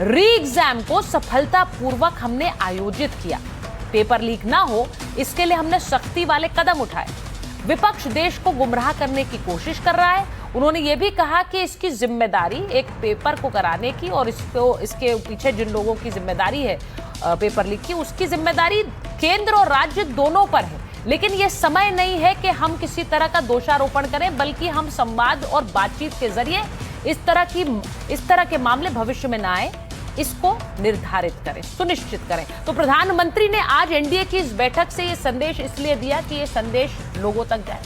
री एग्जाम को सफलतापूर्वक हमने आयोजित किया। पेपर लीक ना हो इसके लिए हमने सख्ती वाले कदम उठाए। विपक्ष देश को गुमराह करने की कोशिश कर रहा है। उन्होंने ये भी कहा कि इसकी जिम्मेदारी एक पेपर को कराने की और इसके पीछे जिन लोगों की जिम्मेदारी है पेपर लीक की, उसकी जिम्मेदारी केंद्र और राज्य दोनों पर है। लेकिन ये समय नहीं है कि हम किसी तरह का दोषारोपण करें, बल्कि हम संवाद और बातचीत के जरिए इस तरह के मामले भविष्य में ना आए, इसको निर्धारित करें, सुनिश्चित करें। तो प्रधानमंत्री ने आज एनडीए की इस बैठक से ये संदेश इसलिए दिया कि ये संदेश लोगों तक जाए।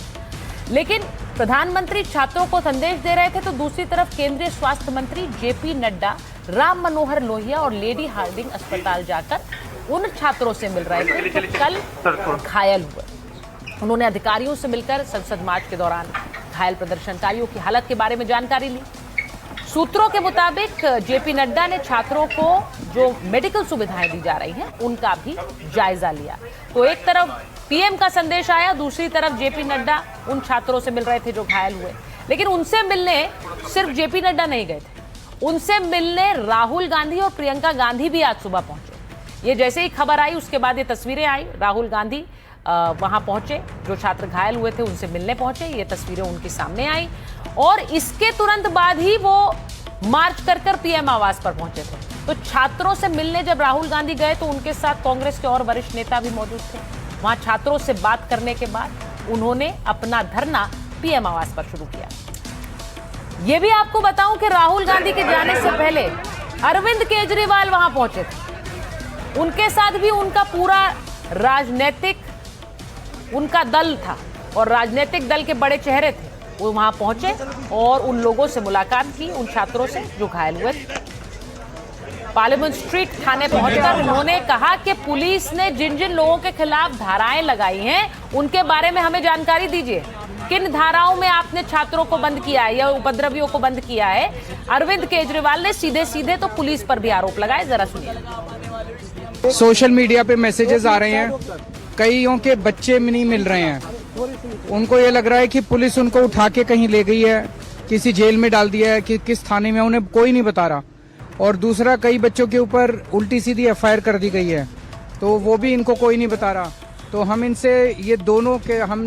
लेकिन प्रधानमंत्री छात्रों को संदेश दे रहे थे तो दूसरी तरफ केंद्रीय स्वास्थ्य मंत्री जेपी नड्डा राम मनोहर लोहिया और लेडी हार्डिंग अस्पताल जाकर उन छात्रों से मिल रहे थे जो कल घायल हुए। उन्होंने अधिकारियों से मिलकर संसद मार्च के दौरान घायल प्रदर्शनकारियों की हालत के बारे में जानकारी ली। सूत्रों के मुताबिक जेपी नड्डा ने छात्रों को जो मेडिकल सुविधाएं दी जा रही हैं उनका भी जायजा लिया। तो एक तरफ पीएम का संदेश आया, दूसरी तरफ जेपी नड्डा उन छात्रों से मिल रहे थे जो घायल हुए। लेकिन उनसे मिलने सिर्फ जेपी नड्डा नहीं गए थे, उनसे मिलने राहुल गांधी और प्रियंका गांधी भी आज सुबह पहुंचे। ये जैसे ही खबर आई उसके बाद ये तस्वीरें आई, राहुल गांधी वहां पहुंचे, जो छात्र घायल हुए थे उनसे मिलने पहुंचे, ये तस्वीरें उनके सामने आई। और इसके तुरंत बाद ही वो मार्च कर पीएम आवास पर पहुंचे थे। तो छात्रों से मिलने जब राहुल गांधी गए तो उनके साथ कांग्रेस के और वरिष्ठ नेता भी मौजूद थे। वहां छात्रों से बात करने के बाद उन्होंने अपना धरना पीएम आवास पर शुरू किया। यह भी आपको बताऊं कि राहुल गांधी के जाने से पहले अरविंद केजरीवाल वहां पहुंचे थे। उनके साथ भी उनका पूरा राजनीतिक उनका दल था और राजनीतिक दल के बड़े चेहरे थे। वो वहां पहुंचे और उन लोगों से मुलाकात की, उन छात्रों से जो घायल हुए थे। पार्लियामेंट स्ट्रीट थाने पहुंचकर उन्होंने कहा कि पुलिस ने जिन जिन लोगों के खिलाफ धाराएं लगाई हैं उनके बारे में हमें जानकारी दीजिए। किन धाराओं में आपने छात्रों को बंद किया है या उपद्रवियों को बंद किया है? अरविंद केजरीवाल ने सीधे सीधे तो पुलिस पर भी आरोप लगाए। जरा सुनिए। सोशल मीडिया पे मैसेजेस आ रहे हैं, कईयों के बच्चे नहीं मिल रहे हैं। उनको ये लग रहा है कि पुलिस उनको उठा के कहीं ले गई है, किसी जेल में डाल दिया है, कि किस थाने में, उन्हें कोई नहीं बता रहा। और दूसरा, कई बच्चों के ऊपर उल्टी सीधी एफआईआर कर दी गई है, तो वो भी इनको कोई नहीं बता रहा। तो हम इनसे ये दोनों के हम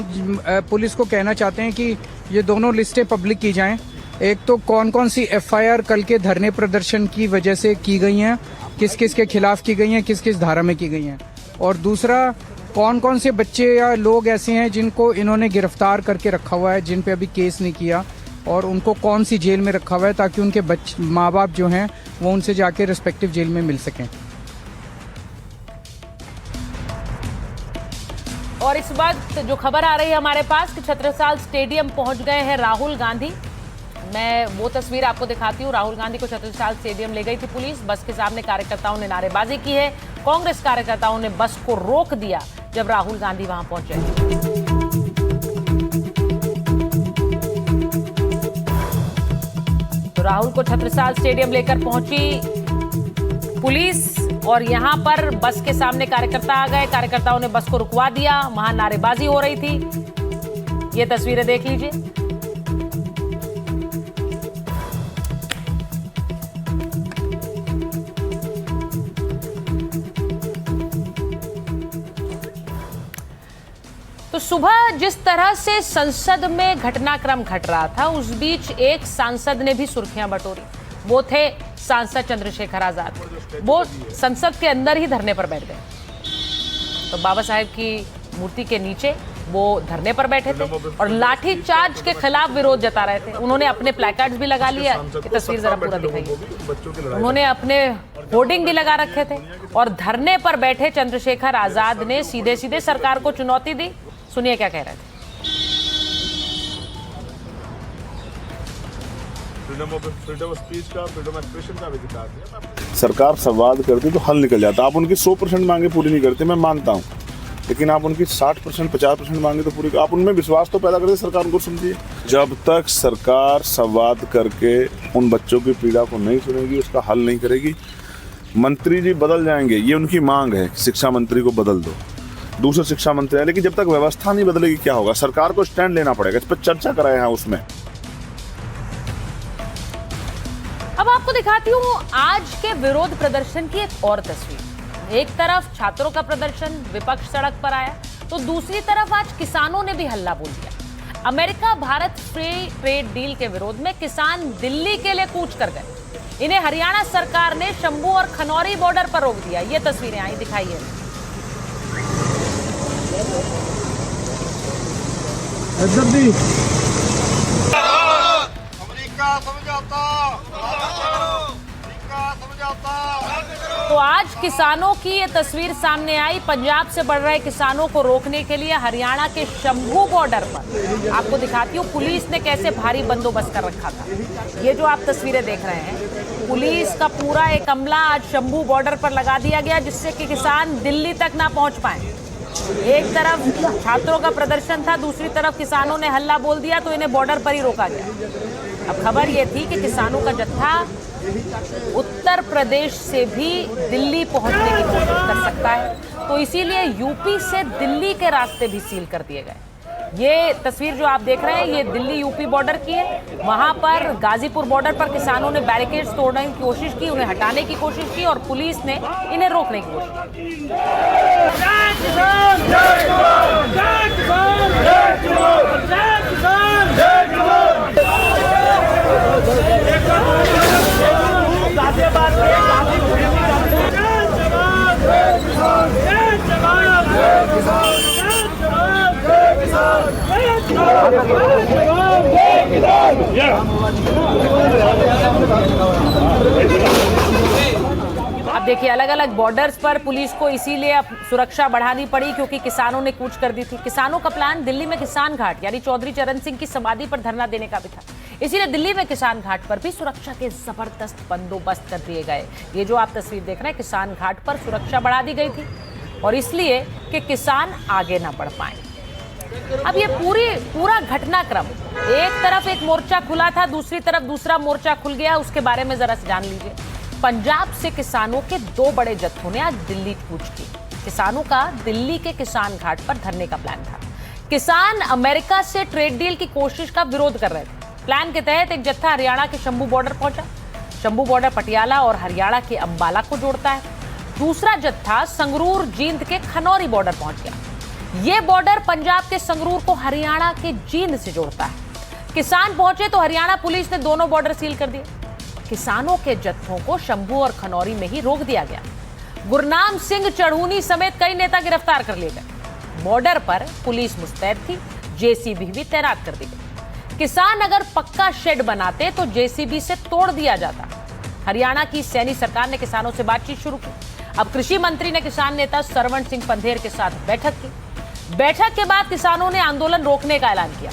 पुलिस को कहना चाहते हैं कि ये दोनों लिस्टें पब्लिक की जाएं। एक तो कौन कौन सी एफआईआर कल के धरने प्रदर्शन की वजह से की गई हैं, किस किस के खिलाफ की गई हैं, किस किस धारा में की गई हैं। और दूसरा, कौन कौन से बच्चे या लोग ऐसे हैं जिनको इन्होंने गिरफ्तार करके रखा हुआ है, जिन पे अभी केस नहीं किया, और उनको कौन सी जेल में रखा हुआ है, ताकि उनके माँ बाप जो हैं वो उनसे जाके रिस्पेक्टिव जेल में मिल सकें। और इस वक्त जो खबर आ रही है हमारे पास कि छत्रसाल स्टेडियम पहुंच गए हैं राहुल गांधी। मैं वो तस्वीर आपको दिखाती हूँ। राहुल गांधी को छत्रसाल स्टेडियम ले गई थी पुलिस। बस के सामने कार्यकर्ताओं ने नारेबाजी की है। कांग्रेस कार्यकर्ताओं ने बस को रोक दिया जब राहुल गांधी वहां पहुंचे। तो राहुल को छत्रसाल स्टेडियम लेकर पहुंची पुलिस और यहां पर बस के सामने कार्यकर्ता आ गए। कार्यकर्ताओं ने बस को रुकवा दिया। वहां नारेबाजी हो रही थी। ये तस्वीरें देख लीजिए। तो सुबह जिस तरह से संसद में घटनाक्रम घट रहा था, उस बीच एक सांसद ने भी सुर्खियां बटोरी। वो थे सांसद चंद्रशेखर आजाद। वो संसद के अंदर ही धरने पर बैठ गए। तो बाबा साहेब की मूर्ति के नीचे वो धरने पर बैठे थे और लाठी चार्ज के खिलाफ विरोध जता रहे थे। उन्होंने अपने प्लेकार्ड्स भी लगा लिया। ये तस्वीर जरा पूरा दिखाइए। उन्होंने अपने होर्डिंग भी लगा रखे थे और धरने पर बैठे चंद्रशेखर आजाद ने सीधे सीधे सरकार को चुनौती दी। सुनिए क्या कह रहे थे। फ्रीडम ऑफ स्पीच का, फ्रीडम एक्सप्रेशन का अधिकार है। सरकार संवाद करती तो हल निकल जाता। आप उनकी 100% मांगे पूरी नहीं करते, मैं मानता हूँ, लेकिन आप उनकी 60%, 50% मांगे तो पूरी, आप उनमें विश्वास तो पैदा करते, सरकार को समझिए। जब तक सरकार संवाद करके उन बच्चों की पीड़ा को नहीं सुनेगी, उसका हल नहीं करेगी। मंत्री जी बदल जाएंगे, ये उनकी मांग है, शिक्षा मंत्री को बदल दो, दूसरे शिक्षा मंत्री है, लेकिन जब तक व्यवस्था नहीं बदलेगी क्या होगा? सरकार को स्टैंड लेना पड़ेगा। इस पर चर्चा कराए हैं उसमें। अब आपको दिखाती हूँ आज के विरोध प्रदर्शन की एक और तस्वीर। एक तरफ छात्रों का प्रदर्शन, विपक्ष सड़क पर आया, तो दूसरी तरफ आज किसानों ने भी हल्ला बोल दिया। America Bharat free trade deal के विरोध में किसान दिल्ली के लिए कूच कर गए। इन्हें हरियाणा सरकार ने शंभू और खनौरी बॉर्डर पर रोक दिया। ये तस्वीरें आई, दिखाइए। अमेरिका समझौता, तो आज किसानों की ये तस्वीर सामने आई। पंजाब से बढ़ रहे किसानों को रोकने के लिए हरियाणा के शंभू बॉर्डर पर, आपको दिखाती हूँ पुलिस ने कैसे भारी बंदोबस्त कर रखा था। ये जो आप तस्वीरें देख रहे हैं, पुलिस का पूरा एक अमला आज शंभू बॉर्डर पर लगा दिया गया, जिससे कि किसान दिल्ली तक ना पहुंच पाए। एक तरफ छात्रों का प्रदर्शन था, दूसरी तरफ किसानों ने हल्ला बोल दिया तो इन्हें बॉर्डर पर ही रोका गया। अब खबर ये थी कि किसानों का जत्था उत्तर प्रदेश से भी दिल्ली पहुंचने की कोशिश कर सकता है, तो इसीलिए यूपी से दिल्ली के रास्ते भी सील कर दिए गए। ये तस्वीर जो आप देख रहे हैं, ये दिल्ली यूपी बॉर्डर की है। वहां पर गाजीपुर बॉर्डर पर किसानों ने बैरिकेड्स तोड़ने की कोशिश की, उन्हें हटाने की कोशिश की और पुलिस ने इन्हें रोकने की कोशिश की। अब देखिए, अलग अलग बॉर्डर्स पर पुलिस को इसीलिए अब सुरक्षा बढ़ानी पड़ी क्योंकि किसानों ने कूच कर दी थी। किसानों का प्लान दिल्ली में किसान घाट यानी चौधरी चरण सिंह की समाधि पर धरना देने का भी था। इसीलिए दिल्ली में किसान घाट पर भी सुरक्षा के जबरदस्त बंदोबस्त कर दिए गए। ये जो आप तस्वीर देख रहे हैं, किसान घाट पर सुरक्षा बढ़ा दी गई थी और इसलिए कि किसान आगे ना बढ़ पाए। अब ये पूरा घटनाक्रम, एक तरफ एक मोर्चा खुला था, दूसरी तरफ दूसरा मोर्चा खुल गया, उसके बारे में जरा से जान लीजिए। पंजाब से किसानों के 2 बड़े जत्थों ने आज दिल्ली कूच की। किसानों का दिल्ली के किसान घाट पर धरने का प्लान था। किसान अमेरिका से ट्रेड डील की कोशिश का विरोध कर रहे थे। प्लान के तहत एक जत्था हरियाणा के शंभू बॉर्डर पहुंचा। शंभू बॉर्डर पटियाला और हरियाणा के अंबाला को जोड़ता है। दूसरा जत्था संगरूर जींद के खनौरी बॉर्डर पहुंच गया। ये बॉर्डर पंजाब के संगरूर को हरियाणा के जींद से जोड़ता है। किसान पहुंचे तो हरियाणा पुलिस ने दोनों बॉर्डर सील कर दिए। किसानों के जत्थों को शंभू और खनौरी में ही रोक दिया गया। गुरनाम सिंह चढ़ूनी समेत कई नेता गिरफ्तार कर लिए गए। बॉर्डर पर पुलिस मुस्तैद थी, जेसीबी भी तैनात कर दी गई। किसान अगर पक्का शेड बनाते तो जेसीबी से तोड़ दिया जाता। हरियाणा की सैनी सरकार ने किसानों से बातचीत शुरू की। अब कृषि मंत्री ने किसान नेता सरवण सिंह पंधेर के साथ बैठक की। बैठक के बाद किसानों ने आंदोलन रोकने का ऐलान किया।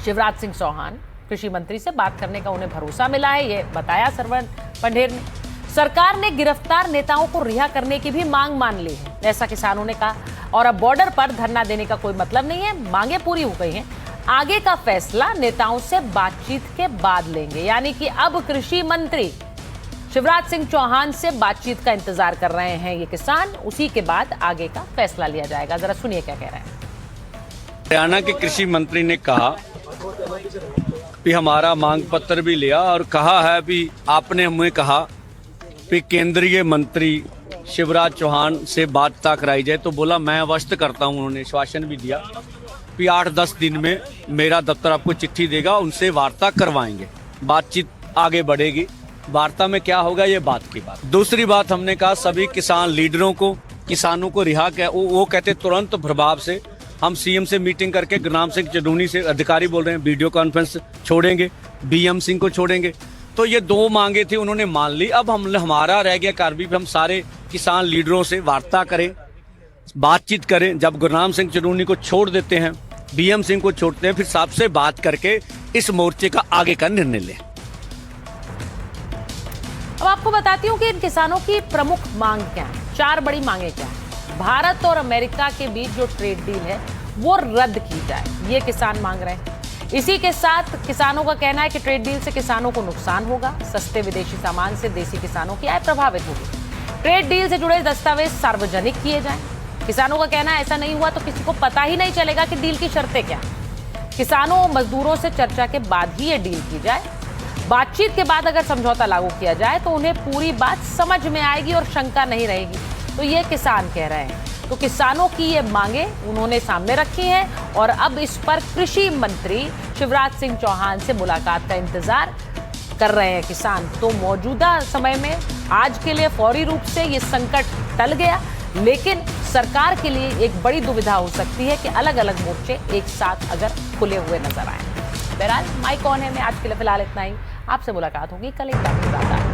शिवराज सिंह चौहान कृषि मंत्री से बात करने का उन्हें भरोसा मिला है, ये बताया सरवण पंधेर ने। सरकार ने गिरफ्तार नेताओं को रिहा करने की भी मांग मान ली है, ऐसा किसानों ने कहा। और अब बॉर्डर पर धरना देने का कोई मतलब नहीं है, मांगे पूरी हो गई हैं। आगे का फैसला नेताओं से बातचीत के बाद लेंगे। यानी कि अब कृषि मंत्री शिवराज सिंह चौहान से बातचीत का इंतजार कर रहे हैं ये किसान, उसी के बाद आगे का फैसला लिया जाएगा। जरा सुनिए क्या कह रहे हैं। हरियाणा के कृषि मंत्री ने कहा कि हमारा मांग पत्र भी लिया और कहा है भी आपने हमें कहा कि केंद्रीय मंत्री शिवराज चौहान से वार्ता कराई जाए, तो बोला मैं अवश्य करता हूं। उन्होंने आश्वासन भी दिया कि 8-10 दिन में मेरा दफ्तर आपको चिट्ठी देगा, उनसे वार्ता करवाएंगे, बातचीत आगे बढ़ेगी। वार्ता में क्या होगा ये बात की बात। दूसरी बात हमने कहा सभी किसान लीडरों को, किसानों को रिहा किया। वो कहते तुरंत प्रभाव से हम सीएम से मीटिंग करके गुरनाम सिंह चढ़ूनी से अधिकारी बोल रहे हैं वीडियो कॉन्फ्रेंस छोड़ेंगे, बीएम सिंह को छोड़ेंगे। तो ये 2 मांगे थी, उन्होंने मान ली। अब हमारा रह गया कार्रवाई भी हम सारे किसान लीडरों से वार्ता करें, बातचीत करें। जब गुरनाम सिंह चढ़ूनी को छोड़ देते हैं, बीएम सिंह को छोड़ते हैं, फिर सबसे बात करके इस मोर्चे का आगे का निर्णय लें। अब आपको बताती हूँ कि इन किसानों की प्रमुख मांग क्या है। 4 बड़ी मांगे क्या है। भारत और अमेरिका के बीच जो ट्रेड डील है वो रद्द की जाए, ये किसान मांग रहे हैं। इसी के साथ किसानों का कहना है कि ट्रेड डील से किसानों को नुकसान होगा। सस्ते विदेशी सामान से देसी किसानों की आय प्रभावित होगी। ट्रेड डील से जुड़े दस्तावेज सार्वजनिक किए जाएं। किसानों का कहना है ऐसा नहीं हुआ तो किसी को पता ही नहीं चलेगा कि डील की शर्तें क्या हैं। किसानों मजदूरों से चर्चा के बाद ही ये डील की जाए। बातचीत के बाद अगर समझौता लागू किया जाए तो उन्हें पूरी बात समझ में आएगी और शंका नहीं रहेगी, तो ये किसान कह रहे हैं। तो किसानों की ये मांगे उन्होंने सामने रखी हैं और अब इस पर कृषि मंत्री शिवराज सिंह चौहान से मुलाकात का इंतजार कर रहे हैं किसान। तो मौजूदा समय में आज के लिए फौरी रूप से ये संकट टल गया, लेकिन सरकार के लिए एक बड़ी दुविधा हो सकती है कि अलग अलग मोर्चे एक साथ अगर खुले हुए नजर आए। बहरहाल माइक ऑन है में आज के लिए फिलहाल इतना ही। आपसे मुलाकात होगी कल एक बार।